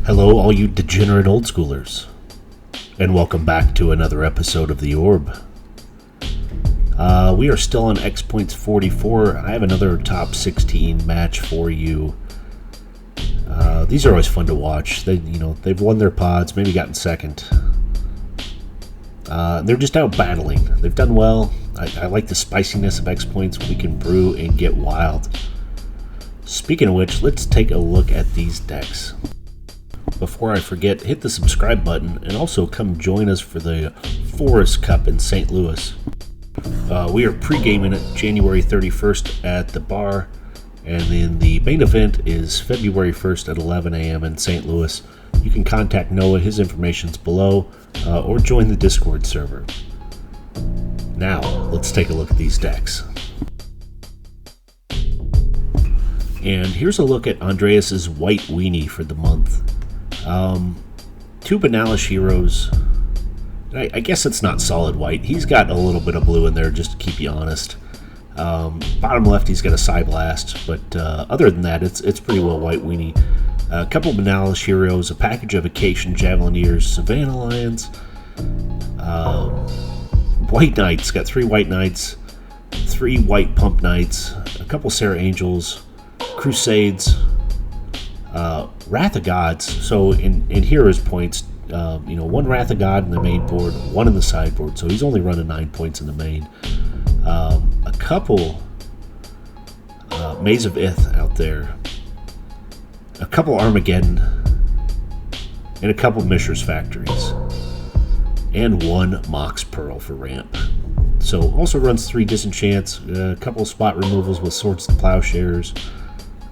Hello, all you degenerate old schoolers, and welcome back to another episode of The Orb. We are still on X44. I have another top 16 match for you. These are always fun to watch. They've won their pods, maybe gotten second. They're just out battling. They've done well. I like the spiciness of X points. We can brew and get wild. Speaking of which, let's take a look at these decks. Before I forget, hit the subscribe button and also come join us for the Forest Cup in St. Louis. We are pre-gaming it January 31st at the bar, and then the main event is February 1st at 11 a.m. in St. Louis. You can contact Noah, his information's below, or join the Discord server. Now, let's take a look at these decks. And here's a look at Andreas' white weenie for the month. Two Banalish heroes. I guess it's not solid white. He's got a little bit of blue in there, just to keep you honest. Bottom left, he's got a Psy Blast, but other than that, it's pretty well white weenie. A couple Banalish heroes, a package of Vacation Javelineers, Savannah Lions, White Knights, got 3 White Knights, 3 White Pump Knights, a couple Sarah Angels, Crusades, Wrath of Gods. So in heroes points, 1 Wrath of God in the main board, 1 in the sideboard. So he's only running 9 points in the main. A couple Maze of Ith out there, a couple Armageddon, and a couple Mishra's Factories, and 1 Mox Pearl for ramp. So also runs 3 Disenchants, a couple spot removals with Swords to Plowshares.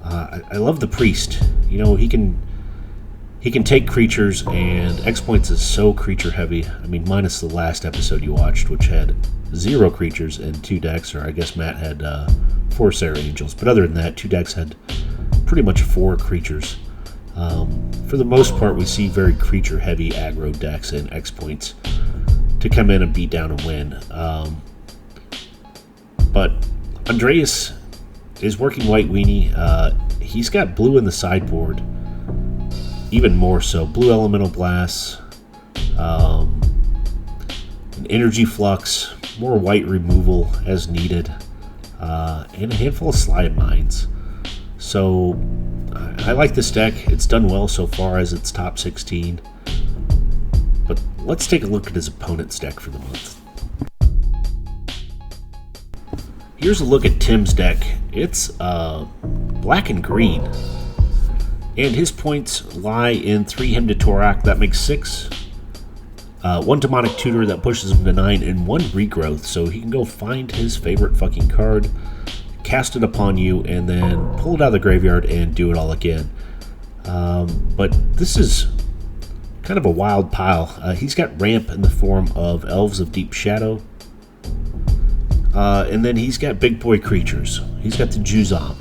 I love the Priest. He can take creatures, and X points is so creature heavy. I mean, minus the last episode you watched, which had 0 creatures and 2 decks, or I guess Matt had 4 Sarah Angels. But other than that, 2 decks had pretty much 4 creatures. For the most part, we see very creature heavy aggro decks and X points to come in and beat down and win. But Andreas is working white weenie. He's got blue in the sideboard, even more so. Blue Elemental Blasts, an Energy Flux, more white removal as needed, and a handful of Slide Mines. So I like this deck. It's done well so far as its top 16. But let's take a look at his opponent's deck for the month. Here's a look at Tim's deck. It's black and green. And his points lie in 3 Hymn to Torak, that makes 6. 1 Demonic Tutor, that pushes him to 9, and 1 Regrowth, so he can go find his favorite fucking card, cast it upon you, and then pull it out of the graveyard and do it all again. But this is kind of a wild pile. He's got ramp in the form of Elves of Deep Shadow. And then he's got big boy creatures. He's got the Juzam.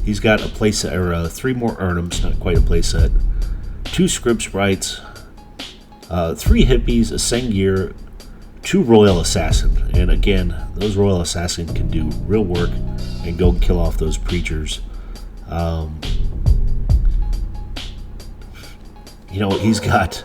He's got a playset, or 3 more Urnums, not quite a playset. 2 Scrib Sprites, 3 Hippies, a Sengir, 2 Royal Assassin. And again, those Royal Assassin can do real work and go kill off those creatures. He's got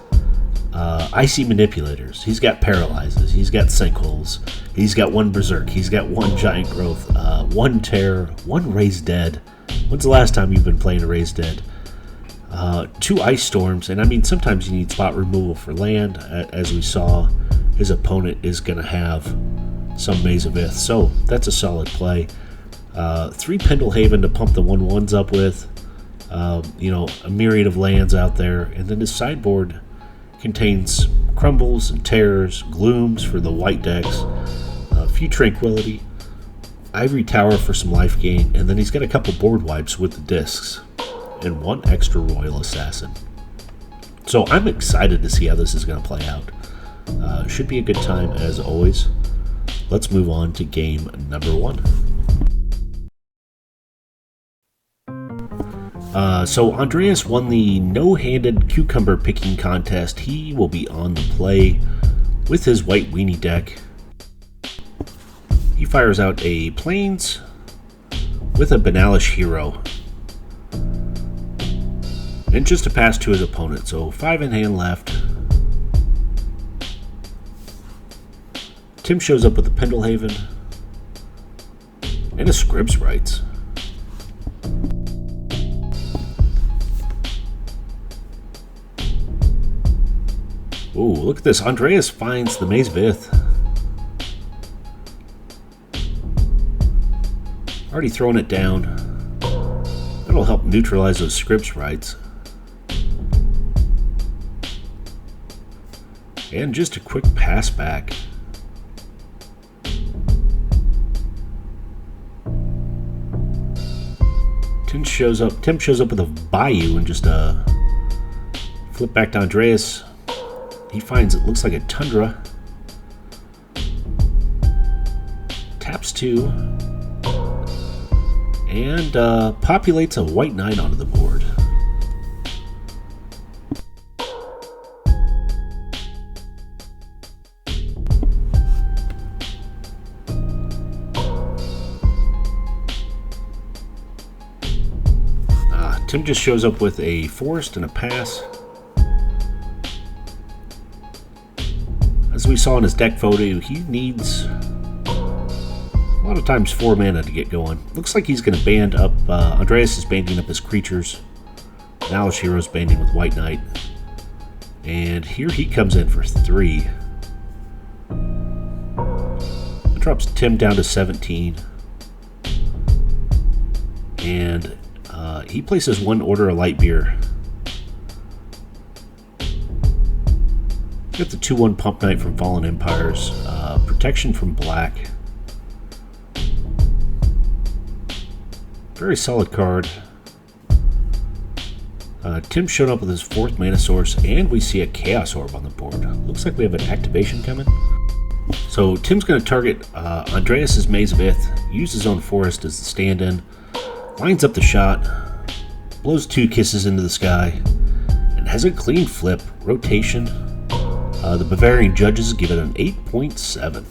Icy Manipulators. He's got Paralyzes. He's got Sinkholes. He's got 1 Berserk. He's got 1 Giant Growth, 1 Terror, 1 Raised Dead. When's the last time you've been playing a Raised Dead? 2 Ice Storms, and I mean, sometimes you need spot removal for land. As we saw, his opponent is going to have some Maze of Ith, so that's a solid play. 3 Pendlehaven to pump the 1/1s up with. A myriad of lands out there, and then his sideboard contains Crumbles and Terrors, Glooms for the white decks, a few Tranquility, Ivory Tower for some life gain, and then he's got a couple board wipes with the discs, and 1 extra Royal Assassin. So I'm excited to see how this is going to play out. Should be a good time as always. Let's move on to game number 1. So Andreas won the no-handed cucumber picking contest. He will be on the play with his white weenie deck. He fires out a Plains with a Banalish hero. And just a pass to his opponent. So 5 in hand left. Tim shows up with the Pendlehaven and a Scripps Rights. Ooh, look at this. Andreas finds the Maze Vith. Already throwing it down. That'll help neutralize those Scripps Rights. And just a quick pass back. Tim shows up with a Bayou and just flip back to Andreas. He finds it looks like a Tundra. Taps 2. And populates a White Knight onto the board. Tim just shows up with a Forest and a pass. As we saw in his deck photo, he needs a lot of times 4 mana to get going. Looks like he's going to band up. Andreas is banding up his creatures. Now Shiro's banding with White Knight. And here he comes in for 3. That drops Tim down to 17. And he places 1 Order of Light Beer. Got the 2/1 Pump Knight from Fallen Empires. Protection from black. Very solid card. Tim showed up with his 4th mana source, and we see a Chaos Orb on the board. Looks like we have an activation coming. So Tim's going to target Andreas' Maze Vith, use his own Forest as the stand-in, lines up the shot, blows 2 kisses into the sky, and has a clean flip. Rotation. The Bavarian judges give it an 8.7.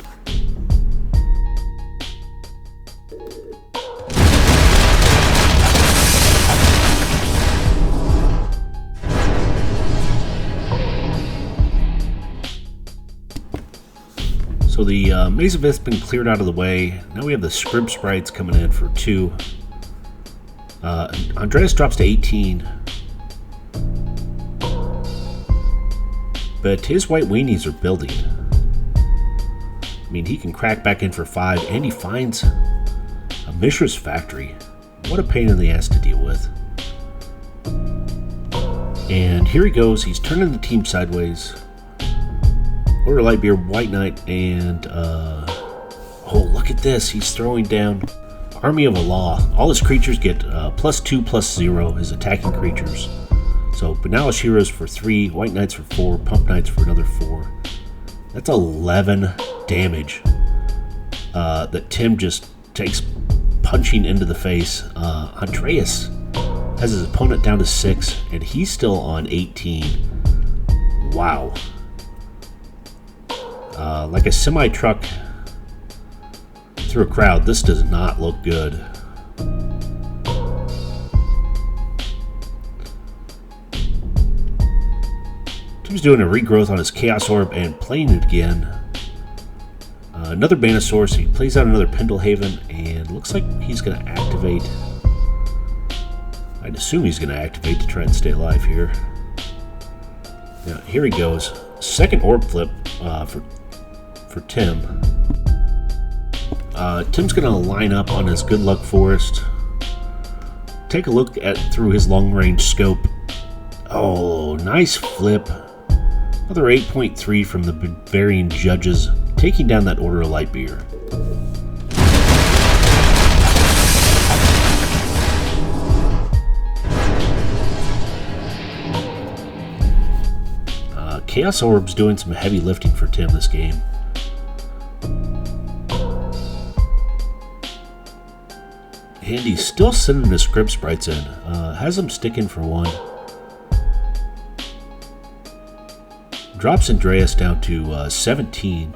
So the Maze of Vith's been cleared out of the way. Now we have the Scripps Rights coming in for 2. Andreas drops to 18. But his white weenies are building. I mean, he can crack back in for 5, and he finds a Mishra's Factory. What a pain in the ass to deal with. And here he goes. He's turning the team sideways. Order Lightbeard, White Knight, and oh, look at this. He's throwing down Army of Allah. All his creatures get +2/+0, his attacking creatures. So Banalish Heroes for 3, White Knights for 4, Pump Knights for another 4. That's 11 damage that Tim just takes punching into the face. Andreas has his opponent down to 6, and he's still on 18. Wow. Like a semi-truck through a crowd, this does not look good. Tim's doing a regrowth on his Chaos Orb and playing it again. Another Banasaurus, he plays out another Pendlehaven, and looks like he's going to activate. I'd assume he's going to activate to try and stay alive here. Now, here he goes. Second Orb flip for Tim. Tim's going to line up on his Good Luck Forest. Take a look through his long range scope. Oh, nice flip. Another 8.3 from the Bavarian judges, taking down that Order of Light Beer. Chaos Orb's doing some heavy lifting for Tim this game. And he's still sending his Scripps Sprites in. Has them sticking for 1. Drops Andreas down to 17.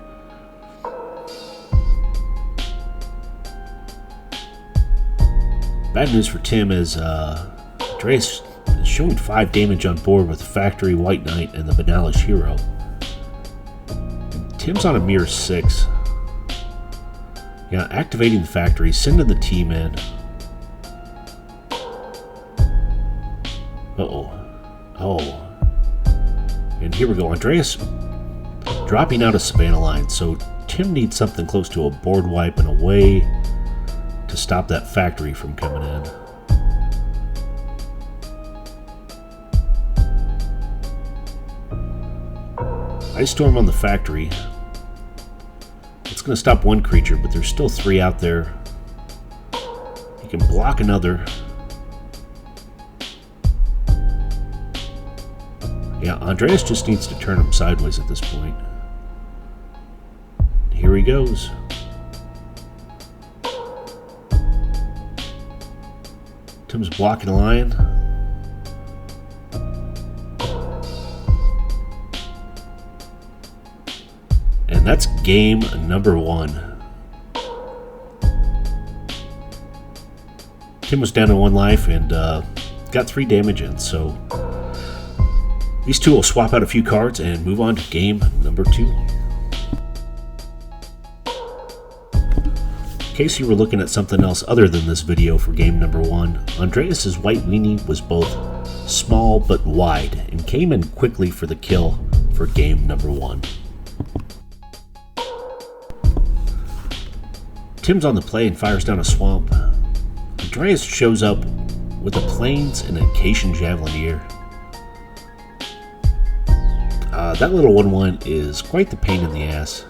Bad news for Tim is Andreas It's showing 5 damage on board with the Factory White Knight and the Banalish Hero. Tim's on a mere 6. Yeah, activating the factory, sending the team in. Uh-oh. Oh. And here we go. Andreas dropping out of Savannah line. So Tim needs something close to a board wipe and a way to stop that factory from coming in. Ice Storm on the factory. It's going to stop one creature, but there's still 3 out there. He can block another. Yeah, Andreas just needs to turn him sideways at this point. Here he goes. Tim's blocking a lion. And that's game number 1. Tim was down to 1 life and got 3 damage in, so these two will swap out a few cards and move on to game number 2. In case you were looking at something else other than this video for game number 1, Andreas' white weenie was both small but wide and came in quickly for the kill for game number 1. Tim's on the play and fires down a swamp. Andreas shows up with a plains and a Acacian Javelineer. That little 1/1 is quite the pain in the ass.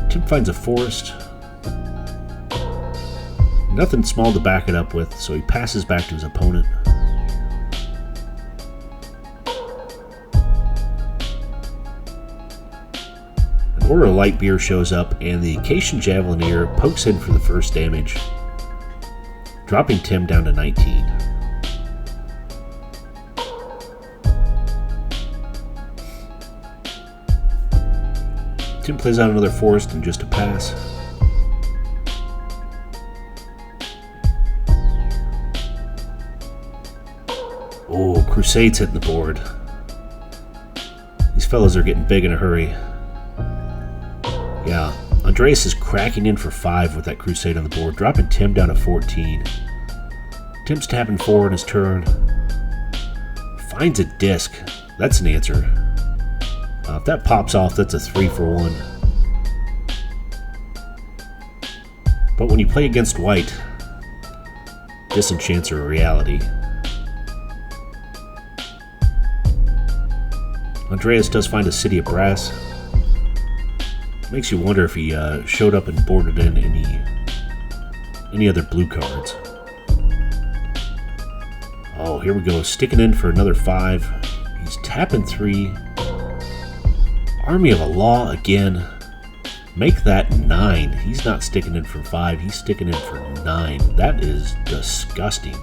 Tim finds a forest. Nothing small to back it up with, so he passes back to his opponent. An Order of Light Beer shows up, and the Acacian Javelineer pokes in for the first damage, dropping Tim down to 19. Tim plays out another forest and just a pass. Oh, Crusade's hitting the board. These fellas are getting big in a hurry. Yeah, Andreas is cracking in for 5 with that Crusade on the board, dropping Tim down to 14. Tim's tapping 4 on his turn. Finds a disc. That's an answer. If that pops off, that's a 3 for 1. But when you play against white, disenchants are a reality. Andreas does find a City of Brass. Makes you wonder if he showed up and boarded in any other blue cards. Oh, here we go. Sticking in for another 5. He's tapping 3. Army of a Law again. Make that 9. He's not sticking in for 5. He's sticking in for 9. That is disgusting.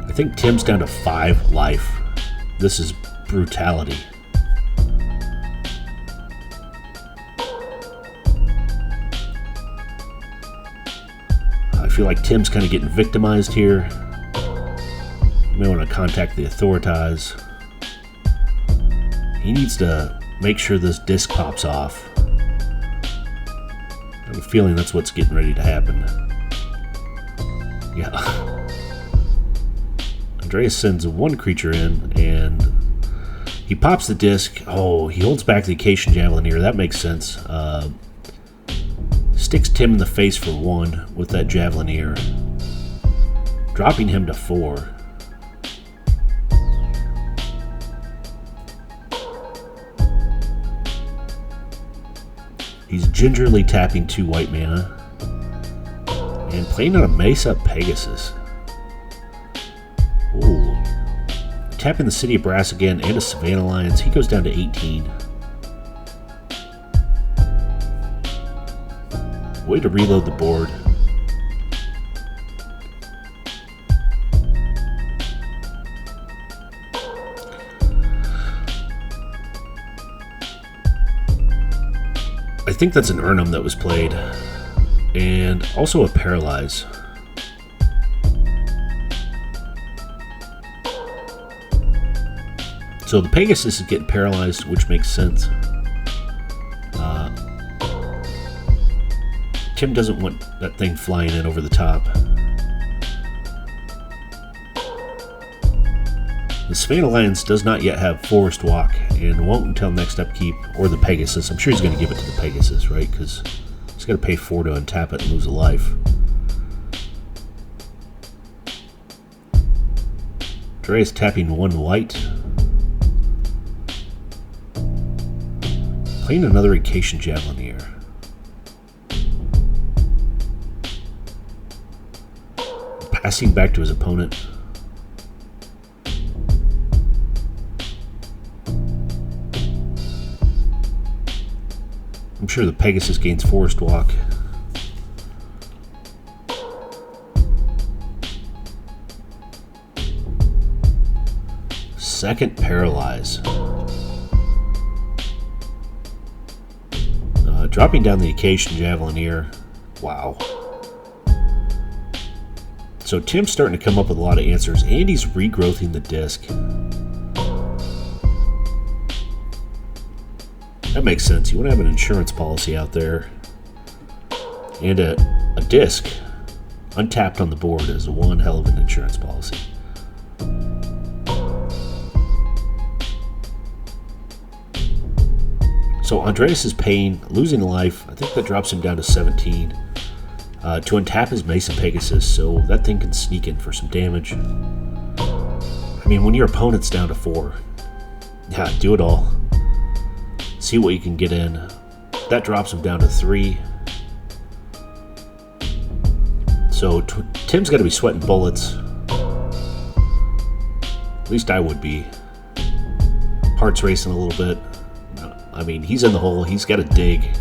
I think Tim's down to 5 life. This is brutality. I feel like Tim's kind of getting victimized here. You may want to contact the authorities. He needs to make sure this disc pops off. I have a feeling that's what's getting ready to happen. Yeah. Andreas sends 1 creature in, and he pops the disc. Oh, he holds back the Acacian Javelineer. That makes sense. Sticks Tim in the face for 1 with that Javelineer, dropping him to 4. He's gingerly tapping 2 white mana and playing on a Mesa Pegasus. Ooh. Tapping the City of Brass again and a Savannah Lions. He goes down to 18. Way to reload the board. I think that's an Urnum that was played. and also a paralyze. So the Pegasus is getting paralyzed, which makes sense. Tim doesn't want that thing flying in over the top. The Savannah Lions does not yet have Forest Walk and won't until next upkeep, or the Pegasus. I'm sure he's going to give it to the Pegasus, right? Because he's got to pay 4 to untap it and lose a life. Andreas tapping 1 white. Playing another Acacian Javelineer. Passing back to his opponent. I'm sure the Pegasus gains Forest Walk. Second paralyze. Dropping down the Acacian Javelineer. Wow. So Tim's starting to come up with a lot of answers. Andy's regrowthing the disc. That makes sense. You want to have an insurance policy out there. And a disc untapped on the board is one hell of an insurance policy. So Andreas is paying, losing a life. I think that drops him down to 17. To untap his Mason Pegasus, so that thing can sneak in for some damage. I mean, when your opponent's down to 4, yeah, do it all. See what you can get in. That drops him down to 3. So Tim's got to be sweating bullets. At least I would be. Heart's racing a little bit. I mean, he's in the hole. He's got to dig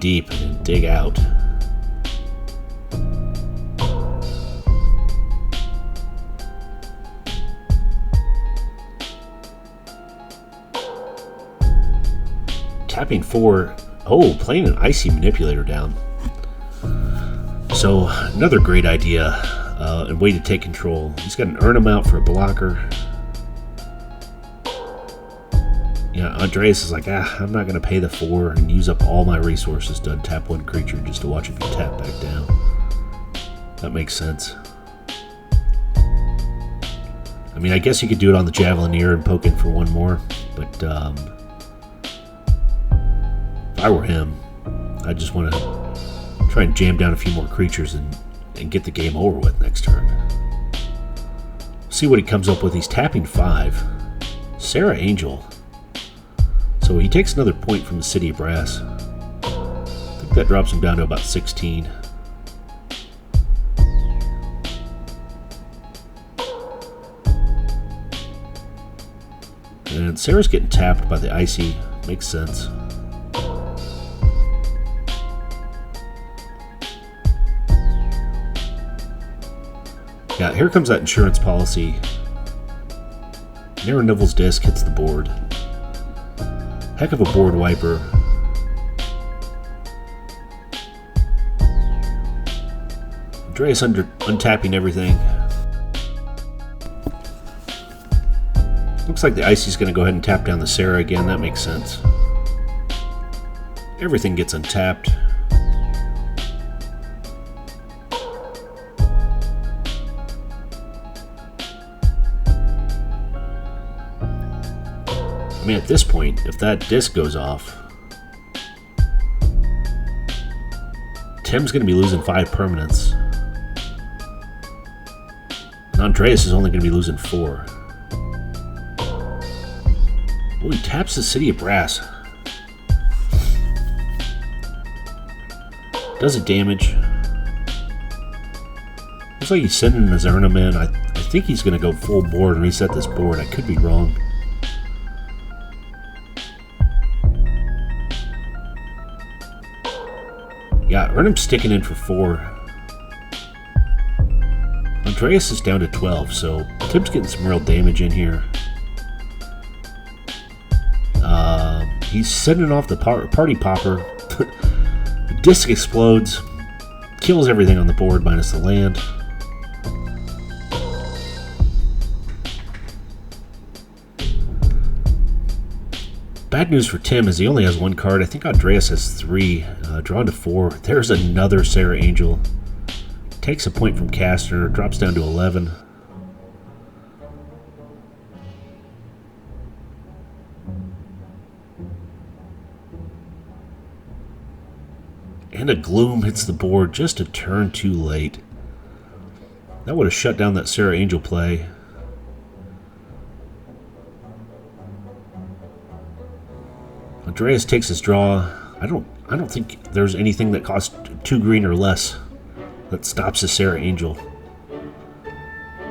deep and dig out. Tapping 4. Oh, playing an Icy Manipulator down. So, another great idea and way to take control. He's got an Earn 'em out for a blocker. Yeah, Andreas is like, I'm not going to pay the 4 and use up all my resources to untap 1 creature just to watch it be tapped back down. That makes sense. I mean, I guess you could do it on the Javelineer and poke in for 1 more, but if I were him, I just want to try and jam down a few more creatures and get the game over with next turn. See what he comes up with. He's tapping 5. Sarah Angel. So he takes another point from the City of Brass. I think that drops him down to about 16. And Sarah's getting tapped by the Icy. Makes sense. Yeah, here comes that insurance policy. Narrow Nivel's disc hits the board. Heck of a board wiper. Andreas untapping everything. Looks like the Icy's going to go ahead and tap down the Sarah again. That makes sense. Everything gets untapped. I mean, at this point, if that disc goes off, Tim's going to be losing 5 permanents. And Andreas is only going to be losing 4. Oh, he taps the City of Brass. Does it damage? Looks like he's sending his Earn 'em in. I think he's going to go full board and reset this board. I could be wrong. Yeah, Earn 'em sticking in for 4. Andreas is down to 12, so Tim's getting some real damage in here. He's sending off the party popper. The disc explodes, kills everything on the board minus the land. Bad news for Tim is he only has one card. I think Andreas has 3. Drawn to 4. There's another Sarah Angel. Takes a point from Caster. Drops down to 11. And a Gloom hits the board just a turn too late. That would have shut down that Sarah Angel play. Andreas takes his draw. I don't think there's anything that costs 2 green or less that stops the Sarah Angel.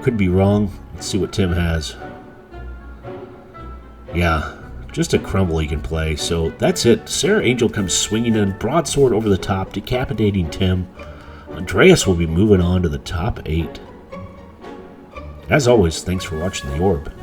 Could be wrong. Let's see what Tim has. Yeah, just a crumble he can play. So that's it. Sarah Angel comes swinging in, broadsword over the top, decapitating Tim. Andreas will be moving on to the top 8. As always, thanks for watching The Orb.